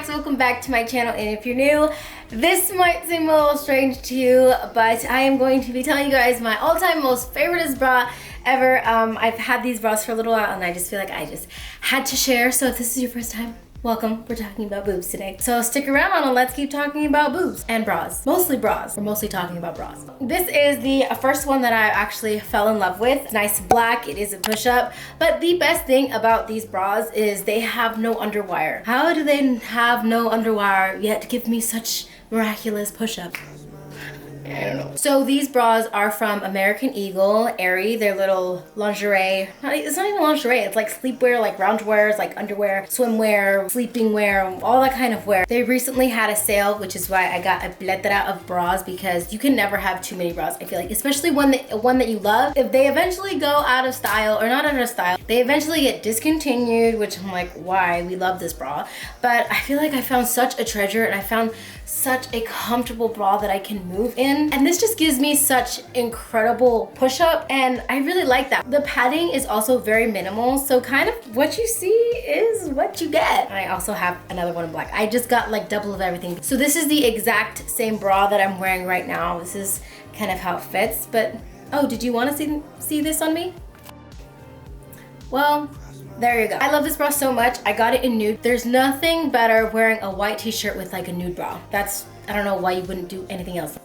guys, welcome back to my channel, and if you're new, this might seem a little strange to you, but I am going to be telling you guys my all-time most favoriteest bra ever. I've had these bras for a little while and I just feel like I just had to share. So if this is your first time, welcome. We're talking about boobs today. So stick around and let's keep talking about boobs and bras. Mostly bras. We're mostly talking about bras. This is the first one that I actually fell in love with. It's nice black. It is a push-up. But the best thing about these bras is they have no underwire. How do they have no underwire yet give me such miraculous push-up? I don't know. So these bras are from American Eagle, Aerie, their little lingerie. It's not even lingerie, it's like sleepwear, like loungewear, it's like underwear, swimwear, sleeping wear, all that kind of wear. They recently had a sale, which is why I got a plethora of bras, because you can never have too many bras, I feel like, especially one that you love. If they eventually go out of style, or not out of style, they eventually get discontinued, which I'm like, why? We love this bra. But I feel like I found such a treasure, and I found such a comfortable bra that I can move in, and this just gives me such incredible push-up, and I really like that. The padding is also very minimal, so kind of what you see is what you get. I also have another one in black. I just got like double of everything. So this is the exact same bra that I'm wearing right now. This is kind of how it fits, but oh, did you want to see this on me? Well, there you go. I love this bra so much. I got it in nude. There's nothing better wearing a white t-shirt with like a nude bra. I don't know why you wouldn't do anything else.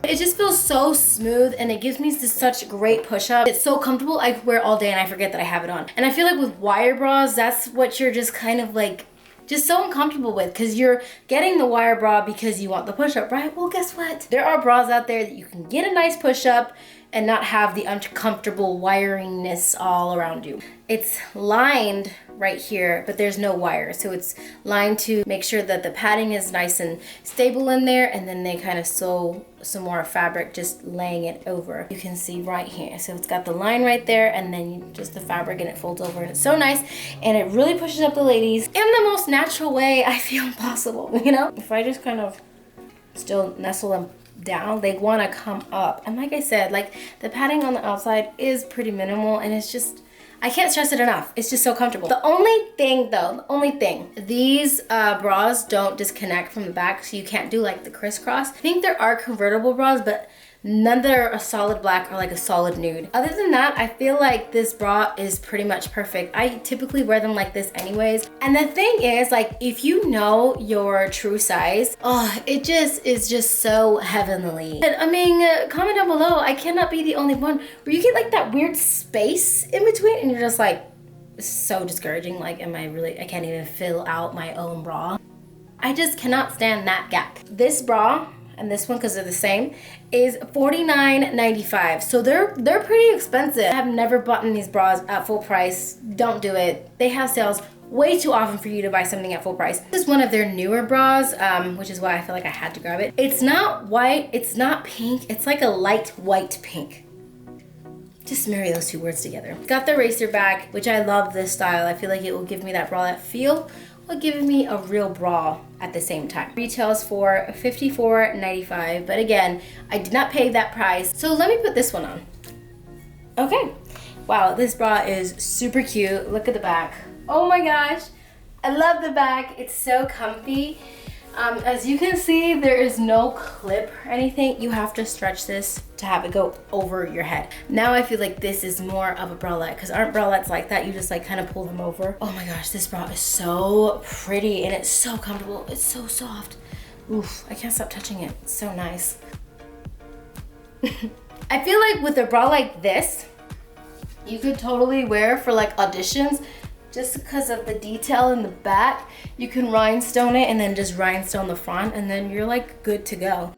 It just feels so smooth, and it gives me such great push-up. It's so comfortable. I wear it all day and I forget that I have it on. And I feel like with wire bras, that's what you're just kind of like, just so uncomfortable with, because you're getting the wire bra because you want the push-up, right? Well, guess what? There are bras out there that you can get a nice push-up and not have the uncomfortable wiringness all around you. It's lined right here, but there's no wire. So it's lined to make sure that the padding is nice and stable in there, and then they kind of sew some more fabric just laying it over. You can see right here. So it's got the line right there, and then just the fabric, and it folds over, and it's so nice, and it really pushes up the ladies in the most natural way I feel possible, you know? If I just kind of still nestle them down, they want to come up, and like I said, like the padding on the outside is pretty minimal, and it's just, I can't stress it enough. It's just so comfortable. The only thing though, these bras don't disconnect from the back, so you can't do like the crisscross. I think there are convertible bras, but none that are a solid black or like a solid nude. Other than that, I feel like this bra is pretty much perfect. I typically wear them like this anyways. And the thing is, like, if you know your true size, oh, it just is just so heavenly. And I mean, comment down below. I cannot be the only one where you get like that weird space in between, and you're just like, so discouraging. Like, I can't even fill out my own bra. I just cannot stand that gap. This bra and this one, because they're the same, is $49.95. So they're pretty expensive. I have never bought these bras at full price. Don't do it. They have sales way too often for you to buy something at full price. This is one of their newer bras, which is why I feel like I had to grab it. It's not white, it's not pink, it's like a light white pink. Just marry those two words together. Got the racer back, which I love this style. I feel like it will give me that bralette feel while giving me a real bra at the same time. Retails for $54.95, but again, I did not pay that price. So let me put this one on. Okay, wow, this bra is super cute. Look at the back. Oh my gosh, I love the back. It's so comfy. As you can see, there is no clip or anything. You have to stretch this to have it go over your head. Now I feel like this is more of a bralette, because aren't bralettes like that? You just like kind of pull them over. Oh my gosh, this bra is so pretty, and it's so comfortable. It's so soft. Oof, I can't stop touching it. It's so nice. I feel like with a bra like this, you could totally wear for like auditions, just because of the detail in the back. You can rhinestone it and then just rhinestone the front, and then you're like good to go.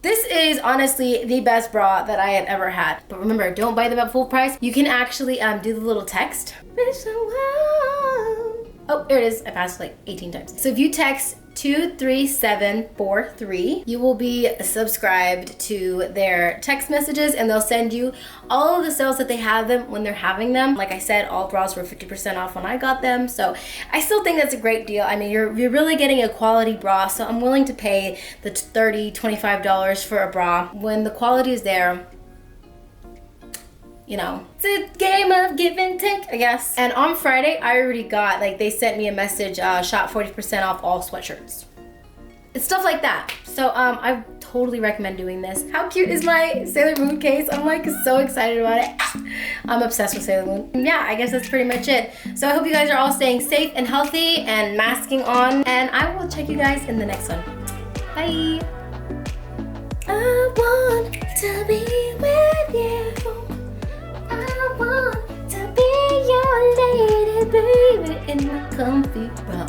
This is honestly the best bra that I have ever had. But remember, don't buy them at full price. You can actually do the little text. Oh, there it is. I passed like 18 times. So if you text 23743, you will be subscribed to their text messages, and they'll send you all of the sales that they have them when they're having them. Like I said, all bras were 50% off when I got them, so I still think that's a great deal. I mean, you're really getting a quality bra, so I'm willing to pay the $30, $25 for a bra when the quality is there. you know, it's a game of give and take, I guess. And on Friday, I already got, like, they sent me a message, shop 40% off all sweatshirts. It's stuff like that. So I totally recommend doing this. How cute is my Sailor Moon case? I'm like so excited about it. I'm obsessed with Sailor Moon. Yeah, I guess that's pretty much it. So I hope you guys are all staying safe and healthy and masking on. And I will check you guys in the next one. Bye. I want to be with you. I want to be your lady, baby, in my comfy bra.